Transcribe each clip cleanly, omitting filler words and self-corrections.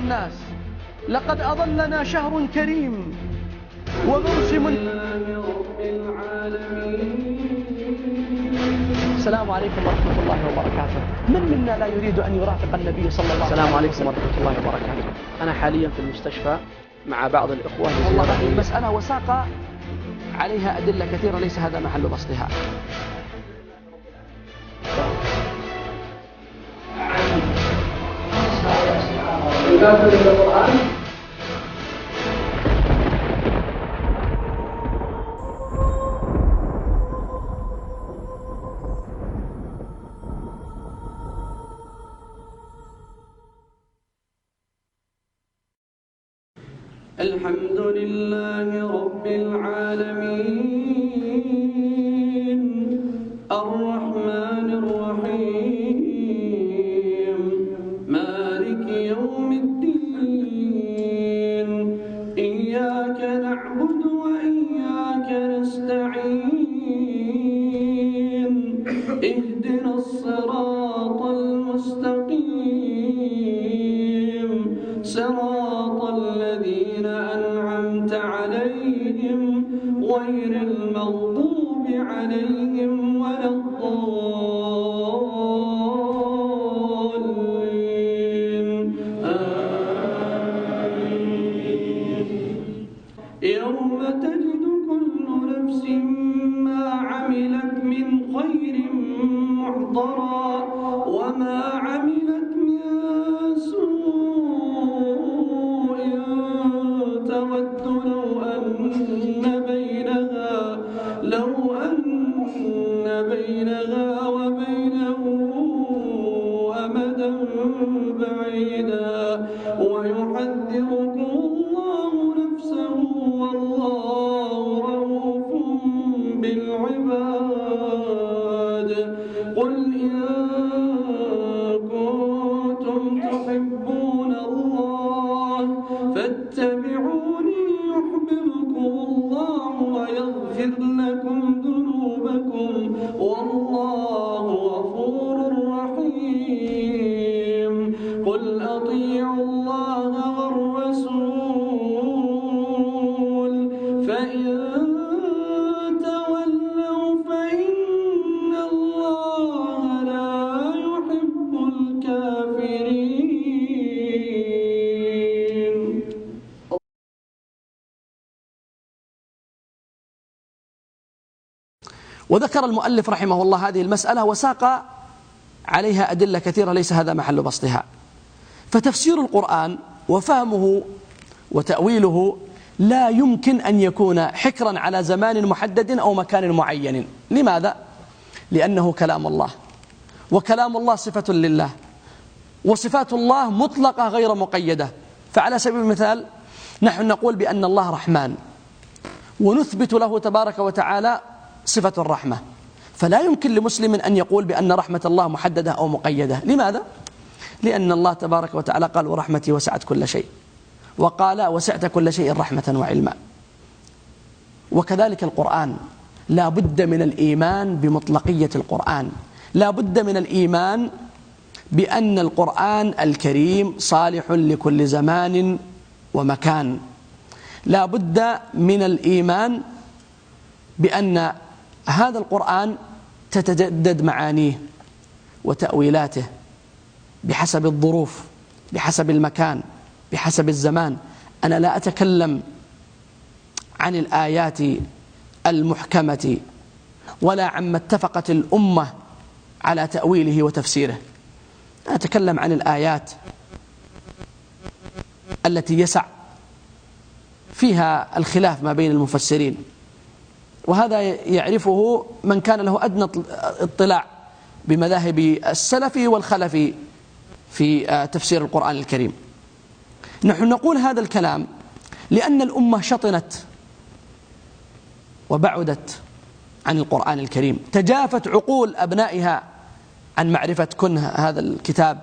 الناس، لقد أظلنا شهر كريم وموسم. السلام عليكم ورحمة الله وبركاته. من منا لا يريد أن يرافق النبي صلى الله عليه وسلم؟ السلام عليكم ورحمة الله وبركاته. أنا حاليا في المستشفى مع بعض الإخوة. والله هذه المسألة وساق عليها أدلة كثيرة، ليس هذا محل بسطها. الحمد لله رب العالمين الرحمن الرحيم مالك يوم الدين إياك نعبد وإياك نستعين اهدنا الصراط المستقيم صراط الذين أنعمت عليهم غير المغضوب عليهم ولا الضالين آمين. يوم تجد كل نفس ما عملت من خير محضرا وما عملت من سوء تود لو أن بينها وبينه أمدا بعيدا ويحذركم الله نفسه والله رؤوف بالعباد. قل إن كنتم تحبون الله فاتبعوني يحببكم الله ويغفر لكم ذنوبكم والله غفور رحيم. قل أطيعوا الله والرسول فإن تولوا فإن الله لا يحب الكافرين. وذكر المؤلف رحمه الله هذه المسألة وساق عليها أدلة كثيرة، ليس هذا محل بسطها. فتفسير القرآن وفهمه وتأويله لا يمكن أن يكون حكرا على زمان محدد أو مكان معين. لماذا؟ لأنه كلام الله، وكلام الله صفة لله، وصفات الله مطلقة غير مقيدة. فعلى سبيل المثال نحن نقول بأن الله رحمن، ونثبت له تبارك وتعالى صفة الرحمة، فلا يمكن لمسلم أن يقول بأن رحمة الله محددة أو مقيدة. لماذا؟ لأن الله تبارك وتعالى قال ورحمتي وسعت كل شيء، وقال وسعت كل شيء رحمة وعلما. وكذلك القرآن لا بد من الإيمان بمطلقية القرآن، لا بد من الإيمان بأن القرآن الكريم صالح لكل زمان ومكان، لا بد من الإيمان بأن هذا القرآن تتجدد معانيه وتأويلاته بحسب الظروف، بحسب المكان، بحسب الزمان. أنا لا أتكلم عن الآيات المحكمة ولا عما اتفقت الأمة على تأويله وتفسيره، أنا أتكلم عن الآيات التي يسع فيها الخلاف ما بين المفسرين، وهذا يعرفه من كان له أدنى اطلاع بمذاهب السلف والخلف في تفسير القرآن الكريم. نحن نقول هذا الكلام لأن الأمة شطنت وبعدت عن القرآن الكريم، تجافت عقول أبنائها عن معرفة كنه هذا الكتاب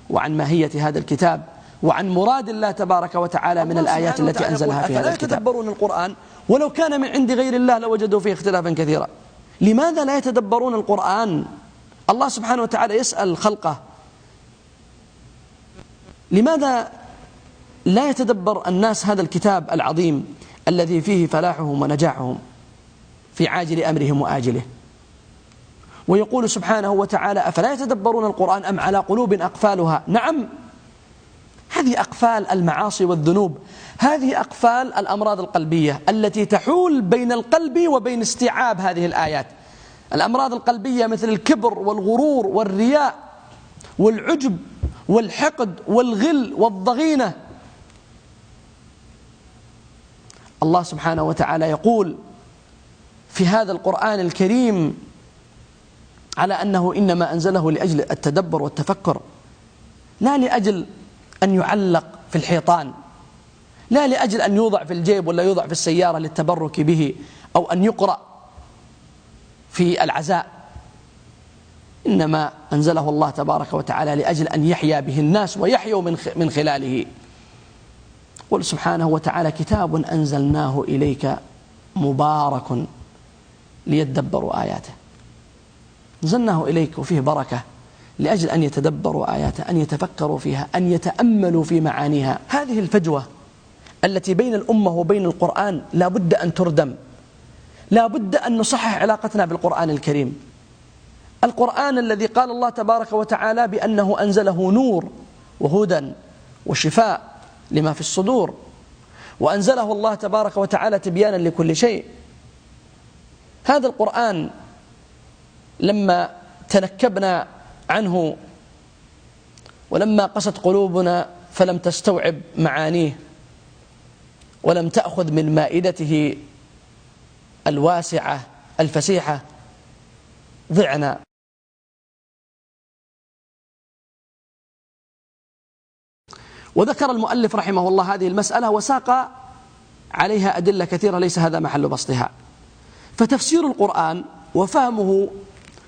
وعن ماهية هذا الكتاب وعن مراد الله تبارك وتعالى من الآيات التي أنزلها في هذا الكتاب. يتدبرون القرآن ولو كان من عند غير الله لوجدوا فيه اختلافا كثيرا. لماذا لا يتدبرون القرآن؟ الله سبحانه وتعالى يسأل خلقه لماذا لا يتدبر الناس هذا الكتاب العظيم الذي فيه فلاحهم ونجاحهم في عاجل أمرهم وآجله. ويقول سبحانه وتعالى: أفلا يتدبرون القرآن أم على قلوب أقفالها؟ نعم، هذه أقفال المعاصي والذنوب، هذه أقفال الأمراض القلبية التي تحول بين القلب وبين استيعاب هذه الآيات. الأمراض القلبية مثل الكبر والغرور والرياء والعجب والحقد والغل والضغينة. الله سبحانه وتعالى يقول في هذا القرآن الكريم على أنه إنما أنزله لأجل التدبر والتفكر، لا لأجل أن يعلق في الحيطان، لا لأجل أن يوضع في الجيب ولا يوضع في السيارة للتبرك به، أو أن يقرأ في العزاء. إنما أنزله الله تبارك وتعالى لأجل أن يحيا به الناس ويحيوا من خلاله. قل سبحانه وتعالى: كتاب أنزلناه إليك مبارك ليدبروا آياته. نزلناه إليك وفيه بركة لأجل أن يتدبروا آياته، أن يتفكروا فيها، أن يتأملوا في معانيها. هذه الفجوة التي بين الأمة وبين القرآن لا بد أن تردم، لا بد أن نصحح علاقتنا بالقرآن الكريم. القرآن الذي قال الله تبارك وتعالى بأنه أنزله نور وهدى وشفاء لما في الصدور، وأنزله الله تبارك وتعالى تبيانا لكل شيء. هذا القرآن لما تنكبنا عنه ولما قست قلوبنا فلم تستوعب معانيه ولم تأخذ من مائدته الواسعة الفسيحة، ضعنا. وذكر المؤلف رحمه الله هذه المسألة وساق عليها أدلة كثيرة، ليس هذا محل بسطها. فتفسير القرآن وفهمه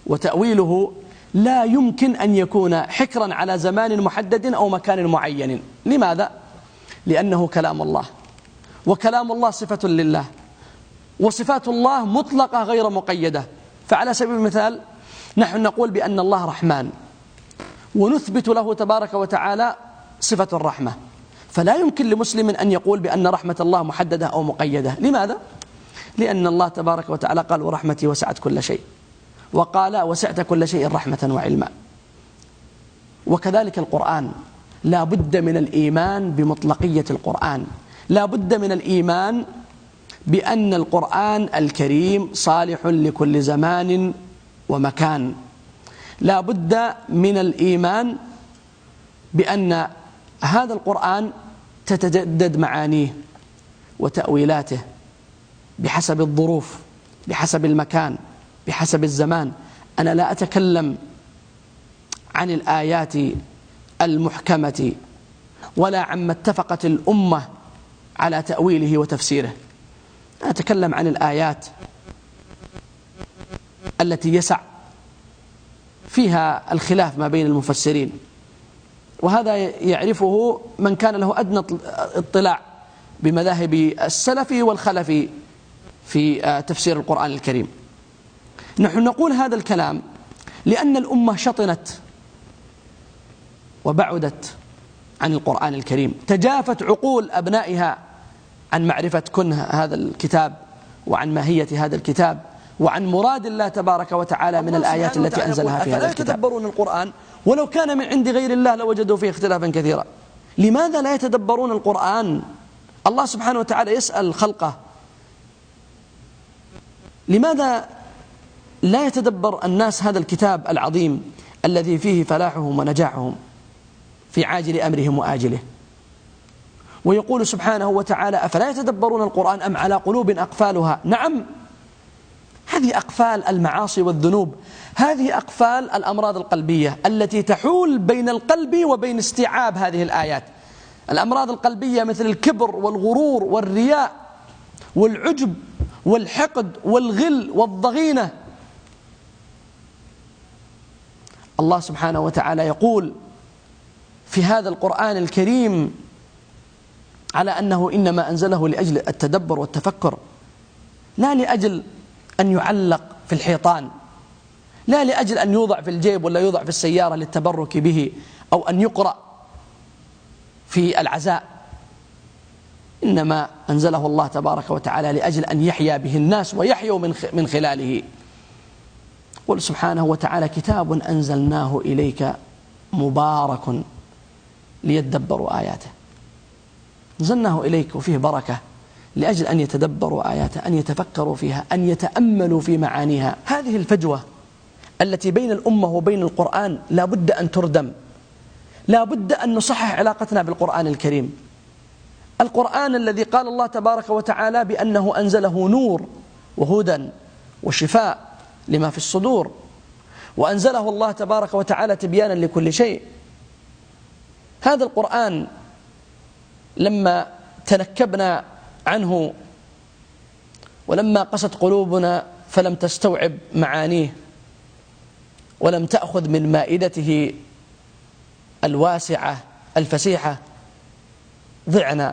وتأويله لا يمكن أن يكون حكرا على زمان محدد أو مكان معين. لماذا؟ لأنه كلام الله، وكلام الله صفة لله، وصفات الله مطلقة غير مقيدة. فعلى سبيل المثال نحن نقول بأن الله رحمن، ونثبت له تبارك وتعالى صفة الرحمة، فلا يمكن لمسلم أن يقول بأن رحمة الله محددة أو مقيدة. لماذا؟ لأن الله تبارك وتعالى قال: ورحمتي وسعت كل شيء، وقال: وسعت كل شيء رحمة وعلما. وكذلك القرآن لا بد من الإيمان بمطلقية القرآن، لا بد من الإيمان بأن القرآن الكريم صالح لكل زمان ومكان، لا بد من الإيمان بأن هذا القرآن تتجدد معانيه وتأويلاته بحسب الظروف، بحسب المكان، بحسب الزمان. أنا لا أتكلم عن الآيات المحكمة ولا عما اتفقت الأمة على تأويله وتفسيره، أنا أتكلم عن الآيات التي يسع فيها الخلاف ما بين المفسرين، وهذا يعرفه من كان له أدنى اطلاع بمذاهب السلف والخلف في تفسير القرآن الكريم. نحن نقول هذا الكلام لأن الأمة شطنت وبعدت عن القرآن الكريم، تجافت عقول أبنائها عن معرفة كنه هذا الكتاب وعن ماهية هذا الكتاب وعن مراد الله تبارك وتعالى من الآيات التي أنزلها في هذا الكتاب. يتدبرون القرآن ولو كان من عند غير الله لوجدوا فيه اختلافا كثيرا. لماذا لا يتدبرون القرآن؟ الله سبحانه وتعالى يسأل خلقه: لماذا لا يتدبر الناس هذا الكتاب العظيم الذي فيه فلاحهم ونجاحهم في عاجل أمرهم وآجله؟ ويقول سبحانه وتعالى: أفلا يتدبرون القرآن أم على قلوب أقفالها؟ نعم، هذه أقفال المعاصي والذنوب، هذه أقفال الأمراض القلبية التي تحول بين القلب وبين استيعاب هذه الآيات. الأمراض القلبية مثل الكبر والغرور والرياء والعجب والحقد والغل والضغينة. الله سبحانه وتعالى يقول في هذا القرآن الكريم على أنه إنما أنزله لأجل التدبر والتفكر، لا لأجل أن يعلق في الحيطان، لا لأجل أن يوضع في الجيب ولا يوضع في السيارة للتبرك به، أو أن يقرأ في العزاء. إنما أنزله الله تبارك وتعالى لأجل أن يحيا به الناس ويحيوا من خلاله. قل سبحانه وتعالى: كتاب أنزلناه إليك مبارك ليدبروا آياته. نزلناه إليك وفيه بركة لأجل أن يتدبروا آياته، أن يتفكروا فيها، أن يتأملوا في معانيها. هذه الفجوة التي بين الأمة وبين القرآن لا بد أن تردم، لا بد أن نصحح علاقتنا بالقرآن الكريم. القرآن الذي قال الله تبارك وتعالى بأنه أنزله نور وهدى وشفاء لما في الصدور، وأنزله الله تبارك وتعالى تبيانا لكل شيء. هذا القرآن لما تنكبنا عنه ولما قست قلوبنا فلم تستوعب معانيه ولم تأخذ من مائدته الواسعة الفسيحة ضعنا.